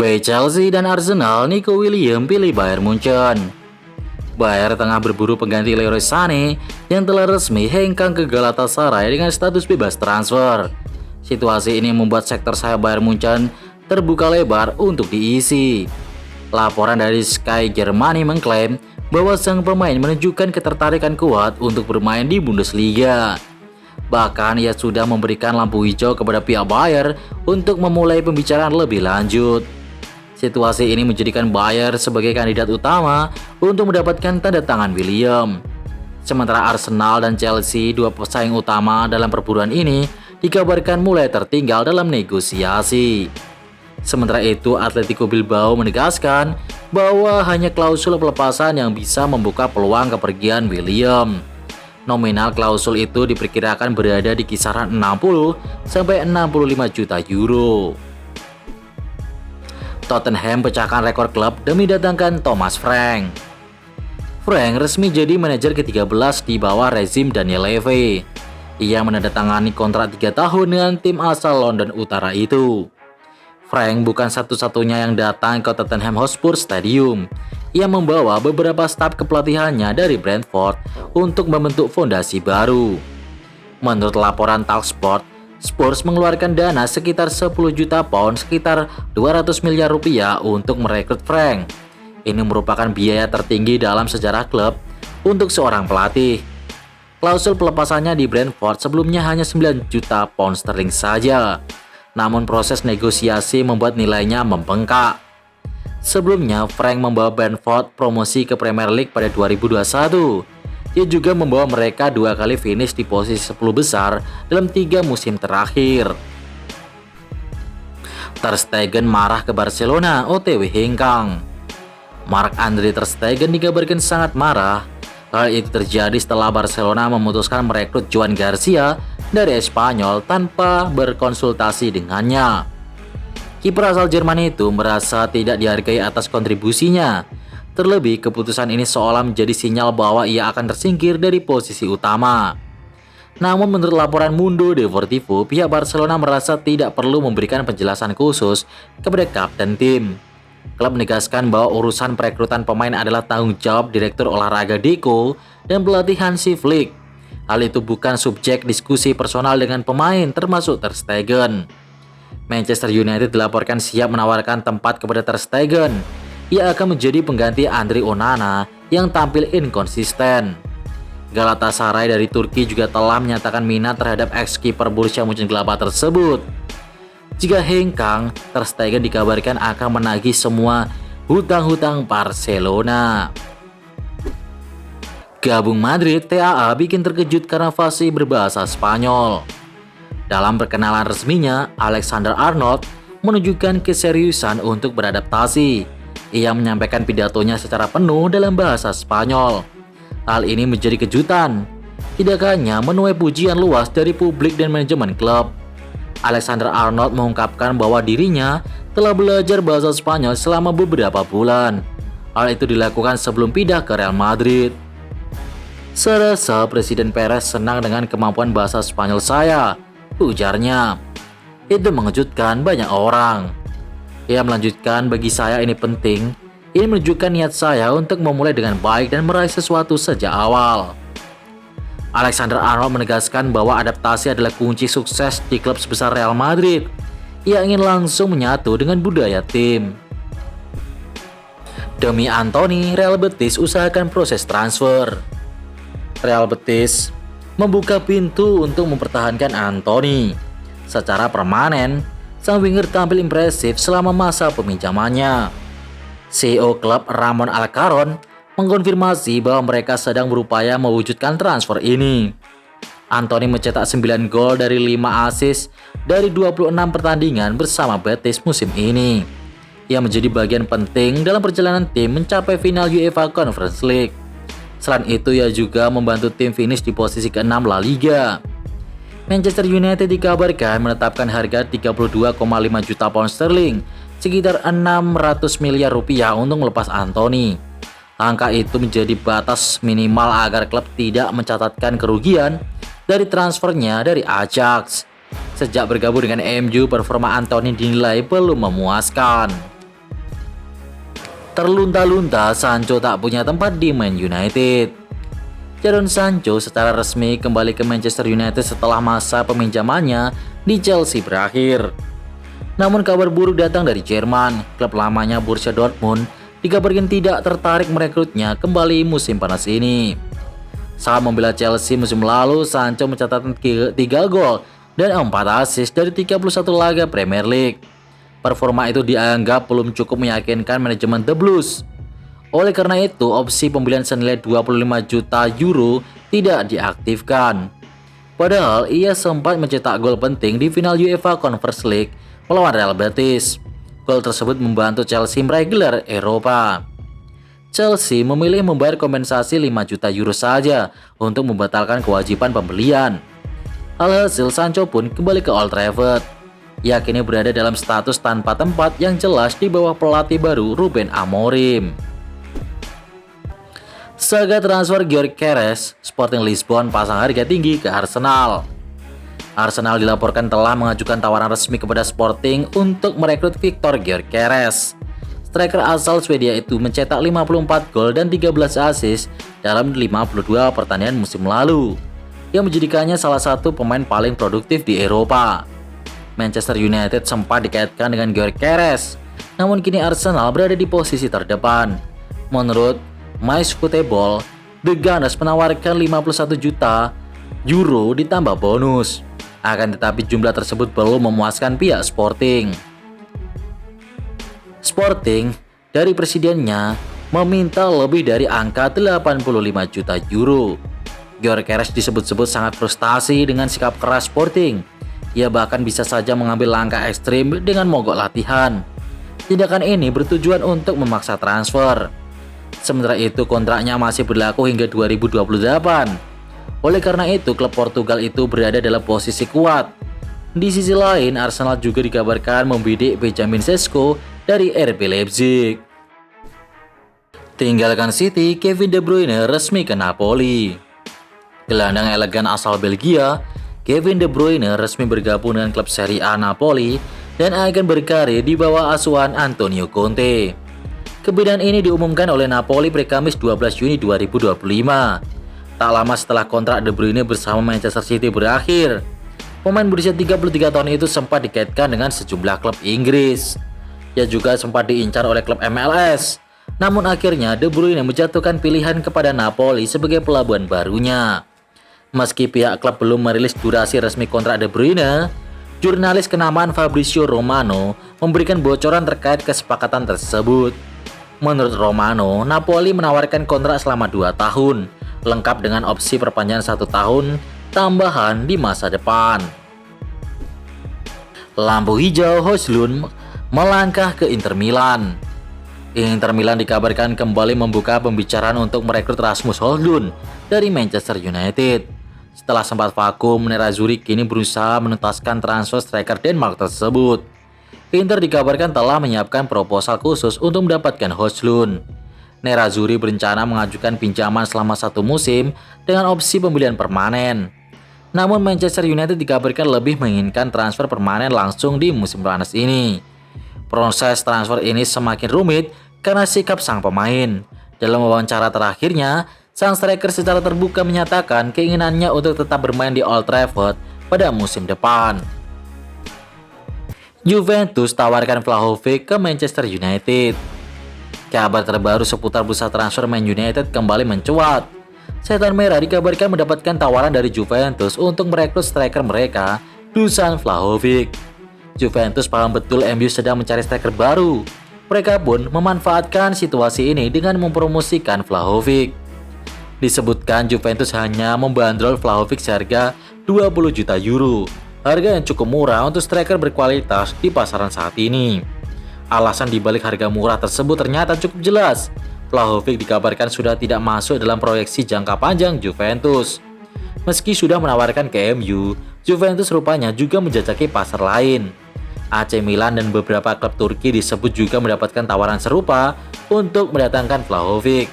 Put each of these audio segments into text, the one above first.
Usai Chelsea dan Arsenal, Nico Williams pilih Bayern Munchen. Bayern tengah berburu pengganti Leroy Sané yang telah resmi hengkang ke Galatasaray dengan status bebas transfer. Situasi ini membuat sektor sayap Bayern Munchen terbuka lebar untuk diisi. Laporan dari Sky Germany mengklaim bahwa sang pemain menunjukkan ketertarikan kuat untuk bermain di Bundesliga. Bahkan ia sudah memberikan lampu hijau kepada pihak Bayern untuk memulai pembicaraan lebih lanjut. Situasi ini menjadikan Bayern sebagai kandidat utama untuk mendapatkan tanda tangan William. Sementara Arsenal dan Chelsea, dua pesaing utama dalam perburuan ini, dikabarkan mulai tertinggal dalam negosiasi. Sementara itu, Atletico Bilbao menegaskan bahwa hanya klausul pelepasan yang bisa membuka peluang kepergian William. Nominal klausul itu diperkirakan berada di kisaran 60 sampai 65 juta euro. Tottenham pecahkan rekor klub demi datangkan Thomas Frank. Frank resmi jadi manajer ke-13 di bawah rezim Daniel Levy. Ia menandatangani kontrak 3 tahun dengan tim asal London Utara itu. Frank bukan satu-satunya yang datang ke Tottenham Hotspur Stadium. Ia membawa beberapa staf kepelatihannya dari Brentford untuk membentuk fondasi baru. Menurut laporan Talksport, Spurs mengeluarkan dana sekitar 10 juta pound, sekitar 200 miliar rupiah untuk merekrut Frank. Ini merupakan biaya tertinggi dalam sejarah klub untuk seorang pelatih. Klausul pelepasannya di Brentford sebelumnya hanya 9 juta pound sterling saja. Namun proses negosiasi membuat nilainya membengkak. Sebelumnya, Frank membawa Brentford promosi ke Premier League pada 2021. Ia juga membawa mereka 2 kali finish di posisi 10 besar dalam 3 musim terakhir. Ter Stegen marah ke Barcelona, OTW hengkang. Marc-Andre Ter Stegen dikabarkan sangat marah. Hal itu terjadi setelah Barcelona memutuskan merekrut Joan Garcia dari Espanyol tanpa berkonsultasi dengannya. Kiper asal Jerman itu merasa tidak dihargai atas kontribusinya. Terlebih, keputusan ini seolah menjadi sinyal bahwa ia akan tersingkir dari posisi utama. Namun menurut laporan Mundo Deportivo, pihak Barcelona merasa tidak perlu memberikan penjelasan khusus kepada kapten tim. Klub menegaskan bahwa urusan perekrutan pemain adalah tanggung jawab Direktur Olahraga Deco dan pelatih Hansi Flick. Hal itu bukan subjek diskusi personal dengan pemain, termasuk Ter Stegen. Manchester United dilaporkan siap menawarkan tempat kepada Ter Stegen. Ia akan menjadi pengganti Andre Onana yang tampil inkonsisten. Galatasaray dari Turki juga telah menyatakan minat terhadap ex-kiper Borussia Mönchengladbach tersebut. Jika hengkang, Ter Stegen dikabarkan akan menagih semua hutang-hutang Barcelona. Gabung Madrid, TAA bikin terkejut karena fasih berbahasa Spanyol. Dalam perkenalan resminya, Alexander Arnold menunjukkan keseriusan untuk beradaptasi. Ia menyampaikan pidatonya secara penuh dalam bahasa Spanyol. Hal ini menjadi kejutan. Tidak hanya menuai pujian luas dari publik dan manajemen klub. Alexander Arnold mengungkapkan bahwa dirinya telah belajar bahasa Spanyol selama beberapa bulan. Hal itu dilakukan sebelum pindah ke Real Madrid. Saya rasa Presiden Perez senang dengan kemampuan bahasa Spanyol saya, ujarnya. Itu mengejutkan banyak orang. Ia melanjutkan, bagi saya ini penting. Ini menunjukkan niat saya untuk memulai dengan baik dan meraih sesuatu sejak awal. Alexander Arnold menegaskan bahwa adaptasi adalah kunci sukses di klub sebesar Real Madrid. Ia ingin langsung menyatu dengan budaya tim. Demi Anthony, Real Betis usahakan proses transfer. Real Betis membuka pintu untuk mempertahankan Anthony. Secara permanen, sang winger tampil impresif selama masa peminjamannya. CEO klub Ramon Alcaron mengkonfirmasi bahwa mereka sedang berupaya mewujudkan transfer ini. Anthony mencetak 9 gol dari 5 assist dari 26 pertandingan bersama Betis musim ini. Ia menjadi bagian penting dalam perjalanan tim mencapai final UEFA Conference League. Selain itu, ia juga membantu tim finish di posisi ke-6 La Liga. Manchester United dikabarkan menetapkan harga 32,5 juta pound sterling, sekitar 600 miliar rupiah untuk melepas Anthony. Angka itu menjadi batas minimal agar klub tidak mencatatkan kerugian dari transfernya dari Ajax. Sejak bergabung dengan MU, performa Anthony dinilai belum memuaskan. Terlunta-lunta, Sancho tak punya tempat di Man United. Jadon Sancho secara resmi kembali ke Manchester United setelah masa peminjamannya di Chelsea berakhir. Namun kabar buruk datang dari Jerman. Klub lamanya Borussia Dortmund dikabarkan tidak tertarik merekrutnya kembali musim panas ini. Saat membela Chelsea musim lalu, Sancho mencatatkan 3 gol dan 4 assist dari 31 laga Premier League. Performa itu dianggap belum cukup meyakinkan manajemen The Blues. Oleh karena itu, opsi pembelian senilai 25 juta euro tidak diaktifkan. Padahal ia sempat mencetak gol penting di final UEFA Conference League melawan Real Betis. Gol tersebut membantu Chelsea meraih gelar Eropa. Chelsea memilih membayar kompensasi 5 juta euro saja untuk membatalkan kewajiban pembelian. Alhasil, Sancho pun kembali ke Old Trafford. Ia kini berada dalam status tanpa tempat yang jelas di bawah pelatih baru Ruben Amorim. Saga transfer Gyökeres, Sporting Lisbon pasang harga tinggi ke Arsenal. Arsenal dilaporkan telah mengajukan tawaran resmi kepada Sporting untuk merekrut Victor Gyökeres. Striker asal Swedia itu mencetak 54 gol dan 13 assist dalam 52 pertandingan musim lalu, yang menjadikannya salah satu pemain paling produktif di Eropa. Manchester United sempat dikaitkan dengan Gyökeres, namun kini Arsenal berada di posisi terdepan. Menurut MyFootball, The Gunners menawarkan 51 juta euro ditambah bonus. Akan tetapi jumlah tersebut belum memuaskan pihak Sporting. Sporting dari presidennya meminta lebih dari angka 85 juta euro. Gyökeres disebut-sebut sangat frustasi dengan sikap keras Sporting. Ia bahkan bisa saja mengambil langkah ekstrim dengan mogok latihan. Tindakan ini bertujuan untuk memaksa transfer. Sementara itu, kontraknya masih berlaku hingga 2028. Oleh karena itu, klub Portugal itu berada dalam posisi kuat. Di sisi lain, Arsenal juga dikabarkan membidik Benjamin Sesko dari RB Leipzig. Tinggalkan City, Kevin De Bruyne resmi ke Napoli. Gelandang elegan asal Belgia, Kevin De Bruyne resmi bergabung dengan klub Serie A Napoli dan akan berkarir di bawah asuhan Antonio Conte. Kebenaran ini diumumkan oleh Napoli pada Kamis 12 Juni 2025. Tak lama setelah kontrak De Bruyne bersama Manchester City berakhir. Pemain berusia 33 tahun itu sempat dikaitkan dengan sejumlah klub Inggris. Ia juga sempat diincar oleh klub MLS. Namun akhirnya De Bruyne menjatuhkan pilihan kepada Napoli sebagai pelabuhan barunya. Meski pihak klub belum merilis durasi resmi kontrak De Bruyne, jurnalis kenamaan Fabrizio Romano memberikan bocoran terkait kesepakatan tersebut. Menurut Romano, Napoli menawarkan kontrak selama 2 tahun, lengkap dengan opsi perpanjangan 1 tahun tambahan di masa depan. Lampu hijau Højlund melangkah ke Inter Milan. Inter Milan dikabarkan kembali membuka pembicaraan untuk merekrut Rasmus Højlund dari Manchester United. Setelah sempat vakum, Nerazzurri kini berusaha menuntaskan transfer striker Denmark tersebut. Inter dikabarkan telah menyiapkan proposal khusus untuk mendapatkan Højlund. Nerazzurri berencana mengajukan pinjaman selama 1 musim dengan opsi pembelian permanen. Namun Manchester United dikabarkan lebih menginginkan transfer permanen langsung di musim panas ini. Proses transfer ini semakin rumit karena sikap sang pemain. Dalam wawancara terakhirnya, sang striker secara terbuka menyatakan keinginannya untuk tetap bermain di Old Trafford pada musim depan. Juventus tawarkan Vlahovic ke Manchester United. Kabar terbaru seputar bursa transfer Man United kembali mencuat. Setan Merah dikabarkan mendapatkan tawaran dari Juventus untuk merekrut striker mereka, Dusan Vlahovic. Juventus paham betul MU sedang mencari striker baru. Mereka pun memanfaatkan situasi ini dengan mempromosikan Vlahovic. Disebutkan Juventus hanya membandrol Vlahovic seharga 20 juta euro, harga yang cukup murah untuk striker berkualitas di pasaran saat ini. Alasan dibalik harga murah tersebut ternyata cukup jelas. Vlahovic dikabarkan sudah tidak masuk dalam proyeksi jangka panjang Juventus. Meski sudah menawarkan ke MU, Juventus rupanya juga menjajaki pasar lain. AC Milan dan beberapa klub Turki disebut juga mendapatkan tawaran serupa untuk mendatangkan Vlahovic.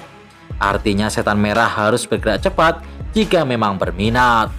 Artinya Setan Merah harus bergerak cepat jika memang berminat.